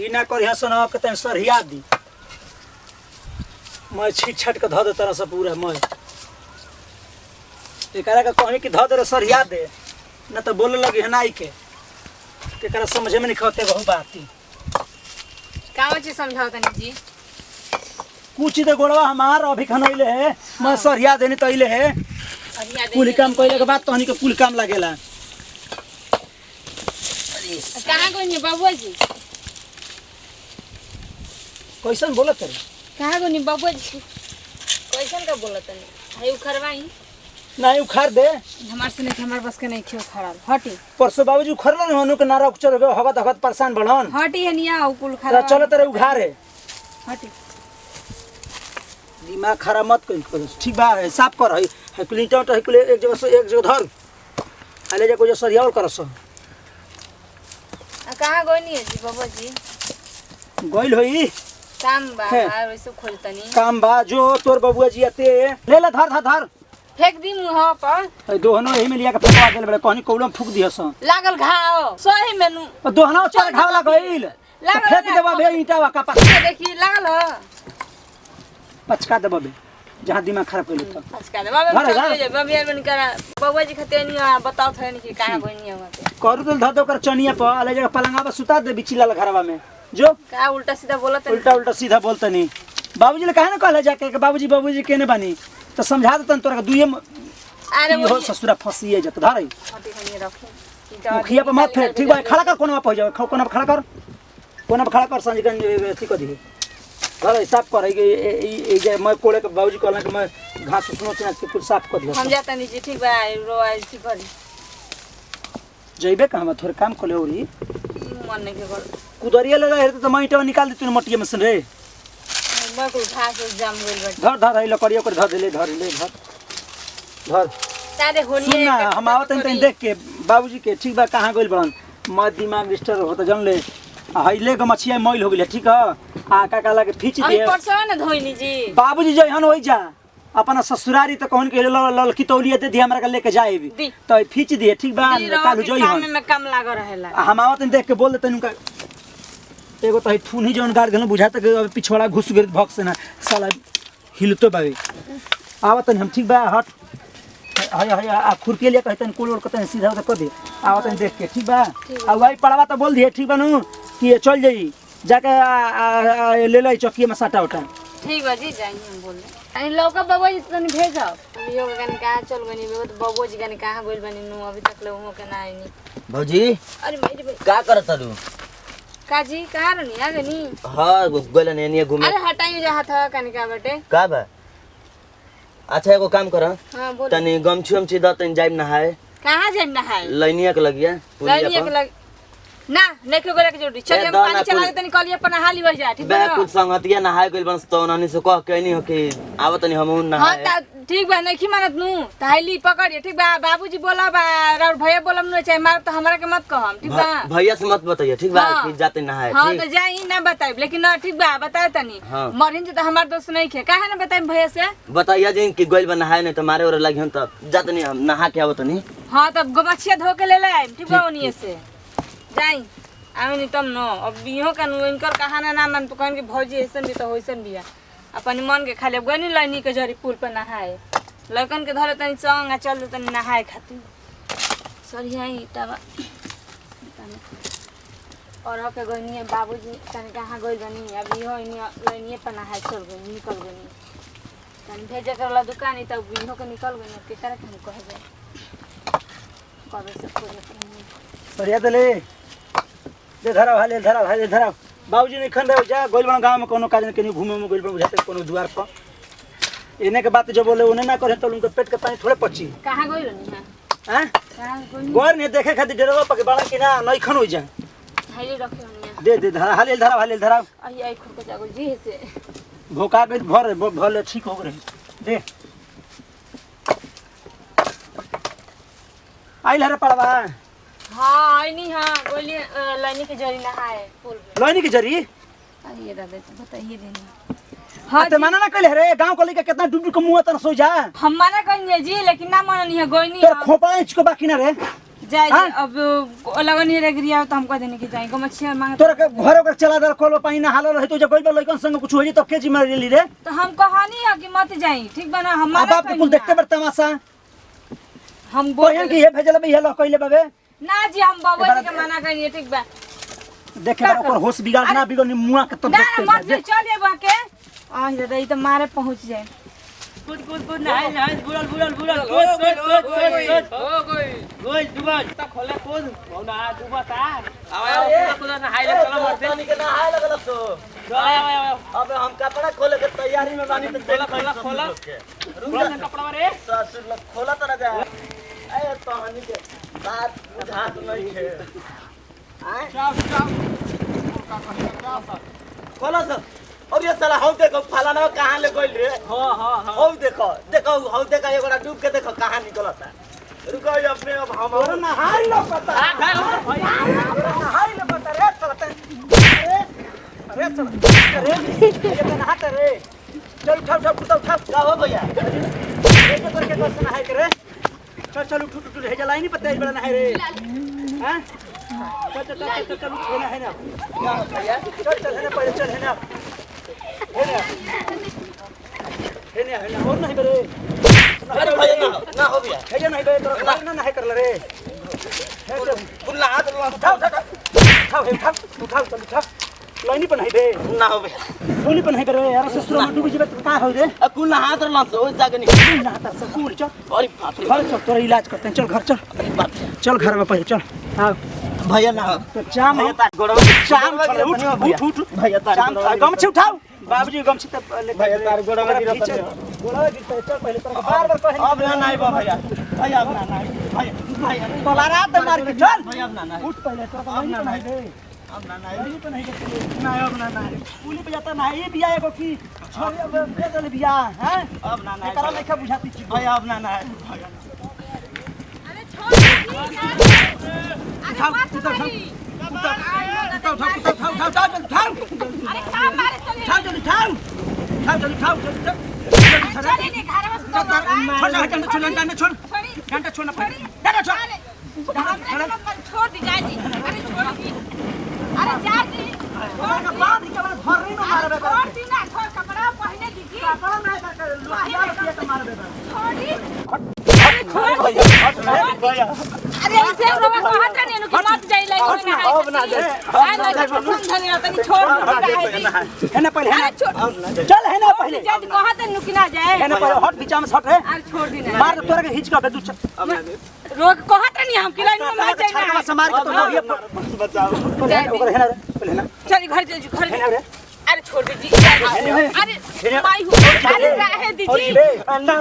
ई ना करिया सना के तन सरहिया दी मैं छीट छट के ध दे तरह से पूरा मैं एकरा का कहनी कि ध दे सरहिया दे ना तो बोले लगी हनाई के एकरा समझ में नहीं खते बहु बात कावा चीज समझाओ तनी जी कुछ दे गोड़वा हमार अभी खनइले है मैं सरहिया देनी तइले है कुल काम कइले के बाद तहनी के कुल काम लागेला कहां गइनी बाबू जी कैसन बोलत रे कहां गइनी बाबू जी कैसन का बोलत नहीं हाय उखरवाई नहीं उखाड़ दे हमार से नहीं हमार बस के नहीं क्यों खराब हटी परसों बाबूजी उखड़ल न हनु के नारा उचर गयो हवा दखत परेशान बनन हटी है निया उकुल खराब चलो तेरे उघारे हटी दिमाग खराब मत कर ठीक बा साफ कर है क्लीनटा तो है एक जगह से एक जगह धर आले जा को जो सरियावल करस कहां गइनी है जी बाबू जी गइल होई काम बा और वैसे खोलतनी काम बा जो तोर बबुआ जी आते ले ले धर धर धर फेंक दी मुंह पर दोहनो एही में लिया के फेंकवा देले बड़े कहनी कौलम फूक दियस लागल घाव सही मेनू दोहनो चार घाव लागइल फेंक देबा बे ईटा का पास देखी लागल पचका देबा बे जहां दिमाग खराब कइले तो पचका देबा बे बबिया बन कर बबुआ जी खते नहीं बताओ थे नहीं कि कहां गइनी है वहां करू तो धर दो कर चनिया पर आले जगह पलंगा पर सुता दे बिचिला घरवा में जो का उल्टा सीधा बोलत उल्टा उल्टा सीधा बोलता नहीं बाबूजी ने कहा ना कहले जाके कि बाबूजी बाबूजी केने बानी तो समझा देतन तोरा दुइये अरे हो ससुरा फसिए जत धरै हटी खनी रखे मुखिया पर मत फेंक ठीक बा खड़ा कर कोना पे जाओ कोना पे खड़ा कर कोना पे खड़ा कर संजगन ठीक कर दी घर साफ कर ए जे मैं कोड़े के बाबूजी कहला कि मैं घास सुनो चिना के कुछ साफ कर दियो हम जाता नहीं जी ठीक बा रो आई ठीक करी जइबे कहां थोड़े काम कोले औरी मन नहीं के कर कुदरिया लगा है तो माईटा निकाल देती मटिया में से रे मैं कुल घास जाम गइल बट धर धर है लकड़िया कर धर ले धर धर तारे होनी सुन ना हम आवत तन देख के बाबूजी के ठीक बा कहां गइल बड़न मत दिमाग डिस्टर्ब होता जन ले हइले के मछिया मैल हो गेल ठीक है आ का काला के खींच दे अभी परसों ना धोइनी जी बाबूजी जहन होई जा अपना ससुरारी तो कहन के ललकी तौलिया दे दी हमरा के लेके जाए भी तो खींच दिए ठीक बा कालू जोई काम में कम लाग रहेला हम आवत देख के बोल देते उनका एगो तो ठूनी जौन गाड़ गेल बुझाता कि पिछवाड़ा घुस गेल भक से ना साला हिलतो बावे आवत हम ठीक बा हट हाय हाय आ खुरपी लिया कहतन कोल और कहतन सीधा उधर कर दे आवत देख के ठीक बा आ वही पड़वा तो बोल दिए ठीक बानू कि चल जाई जाके ले लाई चौकी में साटा उठा ठीक बा जी जाई हम बोल अरे लौका बाबू जी तनी भेजो यो गनी कहां चल गनी बाबू जी गनी कहां गइल बनी नु अभी तक ले हो के ना आईनी भौजी अरे मेरी का करत तू काजी कहां रनी आ गनी हां गोला ने घूमे अरे हटाई जा हाथ कनी का बेटे का बा अच्छा एगो काम कर हां बोल तनी गमछुम छि द तनी जाइब नहाए कहां जाइब नहाए लइनिया के लगिया लइनिया के लग ना नेके गोला के जोड़ी चल हम पानी चला के तनी कलिया पर नहा ली हो जा ठीक बा बे कुछ संगतिया नहाए गइल बनस तो ननी से कह के नहीं हो कि आवत नहीं हमहु नहाए हां ठीक बा नहीं मानत नु ताइली पकड़ ठीक बा बाबूजी बोला बा और भैया बोलम न चाहे मार तो हमरा के मत कहम ठीक बा भैया से मत बताइए ठीक बा कि जाते नहाए हां तो जाई ना बताइब लेकिन ना ठीक बा बताए तनी मरिन जे तो हमार दोस्त नहीं खे काहे ना बताइब भैया से बताइए जे कि गइल बा नहाए नहीं तो मारे और लगी हम त जाते नहीं हम नहा के आवत नहीं हां तब गोमछिया धो के ले ले ठीक बा ओनिए से जाई आवे नहीं तम न अब बिहो का नु इनकर कहाना ना मन तो कहन के भौजी ऐसन भी तो होइसन बिया अपन मन के खाले गनी लाइनी के जरी पुल पर नहाए लड़कन के धरे तनी संग आ चल तनी नहाए खातिर सरियाई तब और हो के गनी बाबूजी तनी कहां गइल बनी अब इहो इनी लाइनी पर नहाए चल गनी निकल गनी तनी भेजे करला दुकान तब बिहो के निकल गनी के करे हम कह जाए कबे से कोई सरिया दले दे धरा भाले धरा बाबूजी ने खन जा गोइल बन गांव में कोनो काज के घूमे में गोइल बन बुझाते कोनो द्वार पर इने के बात जो बोले उन्हें ना करे तो उनके पेट के पानी थोड़े पची कहां गइल नी हां कहां गइल गोर ने देखे खातिर डेरवा पके बड़ा कि ना नहीं खन हो जा हाइले रखे होनी दे दे धरा हाले धरा आई आई खुद के जागो जी से भोका के भर भले ठीक हो रही दे आई लहरा पड़वा हां आई नी हां बोलिए लाइनी के जरी नहाए पुल लाइनी के जरी अरे दादा बताइए देनी हां ते मना ना कहले रे गांव को लेके कितना डूब के मुंह तन सो जा हम मना कहिए जी लेकिन ना माननी है गोइनी तेरे खोपा इचको बाकी ना रे जाए हाँ? अब लगन ही रह गया तो हम कह देने की जाए गो मछली मांग तोरा के घर ओकर चला दर कोलो पानी ना हालो रहे तो जब कोई लइकन संग कुछ हो जी तब के जिम्मेदारी ली रे तो हम कहानी है कि मत जाई ठीक बना आ हमारा बाप के कुल देखते बर तमाशा हम बोल बोल कि ये भेजल बे ये लो कइले बाबे ना जी हम बाबा जी के मना करिए ठीक बा देखे बार ओकर होश बिगाड़ ना बिगड़ मुआ के तब ना देखते मत बा। चल ये बाके आ दादा ई तो मारे पहुंच जाए कूद कूद कूद नहाई नहाई बुड़ल बुड़ल बुड़ल कूद कूद कूद कूद हो गई कूद डूबल तक खोले कूद मौना डूबता आवे कूद नहाई ले चलो मरते पानी के नहाए लगल तो आवे आवे अब हम कपड़ा खोले के तैयारी में बानी तो खोला खोला खोला रुक जा कपड़ा रे ससुर लोग खोला तो ना जाए ए पानी के बात बुझात नहीं है आए खोला सर और ये साला हम देखो फलाना कहां ले गइल रे हां हां हां हौ देखो देखो हौ देखो एगोड़ा डूब के देखो कहां निकलता रुको ये अपने अब हम तोरा नहाई लो पता नहाई लो पता रे चलते अरे चल अरे ये नहाते रे चल उठा उठा उठा उठा का हो भैया ये जो करके दस नहाई करे चल चल उठ उठ हे जलाई नहीं पता है बड़ा नहाई रे हैं चल चल चल चल उठ है ना भैया चल चल है ना पहले चल है ना है ना और नहीं बरे अरे भैया ना हो गया है जो नहीं बरे तोरा ना नहीं कर रे कुल हाथ लो उठा उठा उठा उठा उठा चल उठा लाइनी पर नहीं बे ना हो भैया सोनी पर नहीं बरे यार ससुर में डूबी जबे का हो रे कुल हाथ लो सो जाके निकल ना ता सकूल चल अरे बाप रे घर चल तोरा इलाज करते हैं चल घर चल चल घर में पहले चल हां भैया ना हो तो चाम भैया ता गोड़वा चाम चल उठ उठ भैया ता चाम गमछी उठाओ बाबूजी गमछी तब ले भैया तार गोड़वा गिरता है गोड़वा गिरता है चल पहले तोरा बार बार कहे अब ना नहीं बा भैया भैया अब ना नहीं भैया भैया तोला रात मार के चल भैया अब ना नहीं उठ पहले तोरा अब ना नहीं अब ना नहीं नहीं तो नहीं नहीं अब ना नहीं पुली पे जाता नहीं ये बिया एगो की छोरी अब दे दे बिया हैं अब ना नहीं एकरा नहीं बुझाती छी भैया अब ना नहीं भैया अरे छोड़ उठाओ उठाओ उठाओ उठाओ उठाओ उठाओ अरे का मारे चले उठाओ जल्दी उठाओ उठाओ जल्दी उठाओ चले नहीं घर में सुतो छोड़ डंडा छोड़ डंडा छोड़ना पड़े डंडा छोड़ छोड़ दी जाए जी अरे छोड़ दी अरे जा दी का बात ही केवल भर नहीं मारबे छोड़ दी ना छोड़ कपड़ा पहने दीजिए कपड़ा नहीं कर लोहिया रुपया तो मारबे छोड़ दी अरे छोड़ भैया अरे ऐसे रोवा को हटा नहीं नु कि मत जाई लाई ना अब ना जाए आ ना समझ नहीं तनी छोड़ दी है ना पहले है अरे छोड़ ना चल है ना पहले जा दी कहा तनी नु कि ना जाए है ना पहले हट बीचा में हट रे अरे छोड़ दी ना मार तोरा के हिच का दू अब ना दे रोक कहा तनी हम कि लाई में मत जाई छाका ना से मार के तो लोहिया बचाओ ओकर है ना पहले ना चल घर चल घर है ना रे अरे छोड़ दीजिए अरे माई हो अरे रहे दीजिए ना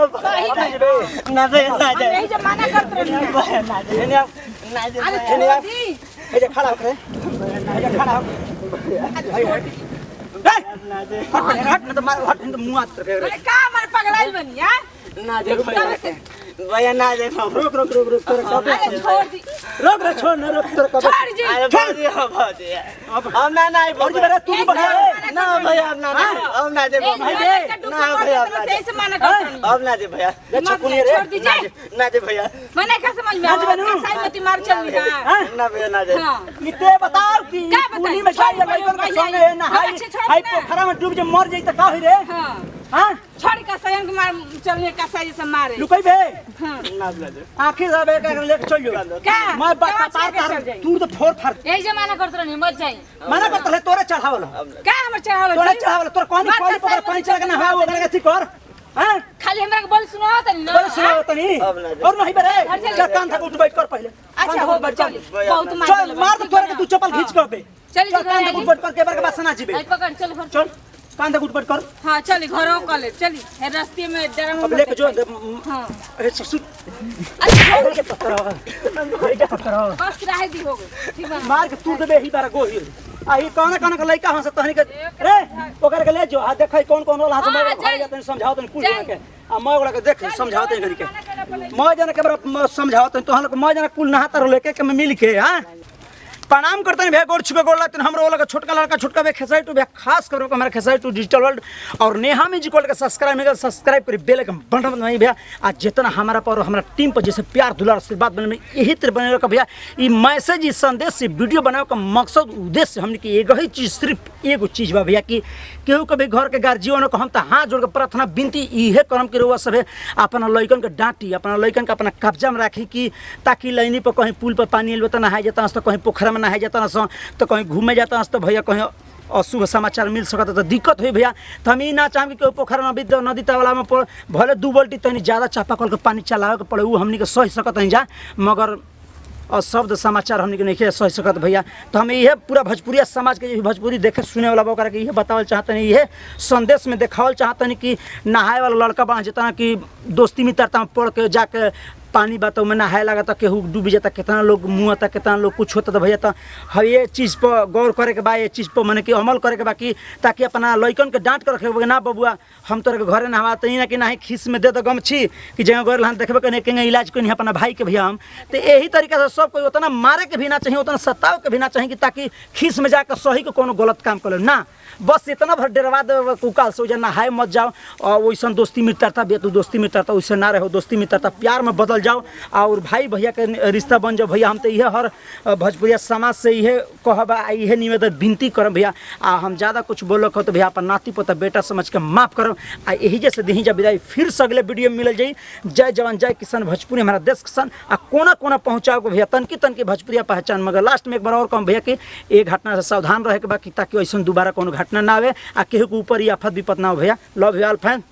ना दे ना हम यही जमाना करते रहे ना दे ना दे अरे छोड़ दी ए जे खड़ा होकर ए जे खड़ा हो ना दे हट ना तो मार हट तो मुंह हाथ पे अरे का मार पगड़ाई बनिया ना दे भैया ना दे रोक रोक रोक रोक तोरा अरे छोड़ दी रोक रे छोड़ ना रोक तोरा कब छोड़ दी अरे बहुत दिया अब ना नहीं और जी मेरा तू बना ना भैया अब ना अब ना दे ना भैया अब ना दे ऐसे माना करते नहीं अब ना दे भैया छोड़ दीजिए ना दे भैया मैंने क्या समझ में आया साईमती मार चल रहा ना भैया ना दे हां इते बताओ कि क्या बताई? पुली में जाई लइकन के संगे नहाई अच्छे छोड़ आई ना। पोखरा में डूब जे मर जाई त का होई रे हां हां छोड़ का सयन के मार चलने का सही से मारे लुकई बे हां ना दे आखिर सबे का लेके चल जो क्या मैं बता क्या तार चल जाई? तू तो फोर फार यही जमाना करते रहे मत जाई मना करत है तोरे चढ़ावल क्या हमर चाहल तोरे चढ़ावल तोर कोनी बात कोनी तो पकड़ सही पानी चला के ना हां ओकरा के ठीक कर हां खाली हमरा के बोल सुनो तनी ना बोल सुनो तनी अब ना दे। और नहीं बरे चल, चल कान था उठ बैठ कर पहले अच्छा हो बैठ चल बहुत मार चल मार तो तोरे के तू चप्पल खींच कर बे चल चल कान था उठ बैठ कर के बार के बात सुना जीबे आई पकड़ चल घर चल कान था उठ बैठ कर हां चल घरों कॉलेज चली है रास्ते में डरम अब लेके जो हां अरे ससुर अरे छोड़ के पकड़ के पकड़ बस रहे दी हो गई ठीक बा मार के तू देबे ही बारा गोही आ ई कौन कौन के लइका हंस तहनी के रे ओकर के ले जो आ देखै कौन कौन वाला हंस मैं भाई जातन समझाओ तन कुल के आ मैं ओकरा के देख समझाओ तन करी के मैं जने के बरा समझाओ तन तोहन के मैं जने कुल नहातर लेके के मिल के हां प्रणाम करते हैं भैया, गोर छुके गोर लगते हैं। हमरो लगा छोटका लड़का छोटका भैया खेसारी टू भैया खास करो हमारा खेसारी टू डिजिटल वर्ल्ड और नेहा म्यूजिक वर्ल्ड का सब्सक्राइब करी बेल आइकन बटन नहीं भैया। आज जितना हमारा पर हमारा टीम पर जैसे प्यार दुलार आशीर्वाद बने में यही तरह बने रखा भैया। ये मैसेज इस संदेश से वीडियो बनावे का मकसद उद्देश्य हमने की एक ही चीज़ सिर्फ एगो चीज़ बा भैया कि केहू कभी घर के गार्जियन को हम तो हाथ जोड़ के प्रार्थना विनती इहे करम के रहुआ सब अपना लइकन के डांटी अपना लइकन के अपना कब्जा में राखी कि ताकि लाइनी पर कहीं पुल पर पानी तो नहाए जाता तो कहीं पोखरा में नहाए जाता तो कहीं घूमे जाता तो भैया कहीं अशुभ समाचार मिल सकता तो दिक्कत हुई भैया। तो हम ही ना चाहें कि पोखरा नदी तावला में भले 2 बाल्टी तनी ज़्यादा चापाकल के पानी चलावे के पड़े वो हमनी के सही सकत नहीं जा मगर और शब्द समाचार हमने के नहीं सही सकत भैया। तो हम ये पूरा भोजपुरिया समाज के भोजपुरी देखे सुने वाला बकर के ये बतावल चाहते हैं, ये संदेश में देखावल चाहते हैं कि नहाए वाला लड़का बना जितना कि दोस्ती मित्रता में पढ़ के जाके पानी बातों में नहाए लगा तो केहू डूब जाता, कितना लोग मुँह आता, कितना लोग कुछ होता। तो भैया तो हम ये चीज़ पर गौर करे के बा, ये चीज़ पर मैंने कि अमल करे के बा कि ताकि अपना लइकन के डांट कर रखे ना बबुआ हम तोरे के घरे नहवाते ही ना कि नहीं खीस में दे दो गमछी कि जगह गौर लहान देखबे कहीं कहीं इलाज कोई नहीं अपना भाई के भैया हम। तो यही तरीका से सब कोई उतना मारे के भी ना चाहिए उतना सताव के भी ना चाहिए कि ताकि खीस में जाकर सही को कोनो गलत काम कर ना, बस इतना भर डरवा दे कुकाल से वजह नहाए मत जाओ और वैसा दोस्ती मित्रता भी तू दोस्ती मित्रता वैसे ना रहो, दोस्ती मित्रता प्यार में बदल जाओ और भाई भैया के रिश्ता बन जाओ भैया। हम तो यह हर भोजपुरिया समाज से यह कहबा यह निवेदन विनती करब भैया। हम ज़्यादा कुछ बोलक हो तो भैया अपन नाती पोता बेटा समझ के माफ़ करब। यही जैसे दही जब विदाई फिर से अगले वीडियो में मिल जाई। जय जवान जय किसान भोजपुरी हमारा देश किसान आ कोना कोना पहुँचाओ भैया तनकी भोजपुरिया पहचान। मगर लास्ट में एक बार और कहूँ भैया कि एक घटना से सावधान रहे के बा कि ताकि ऐसा दोबारा कोनो घटना ना आवे आ केहू के ऊपर ही आफत विपत ना हो भैया। Love you all fan.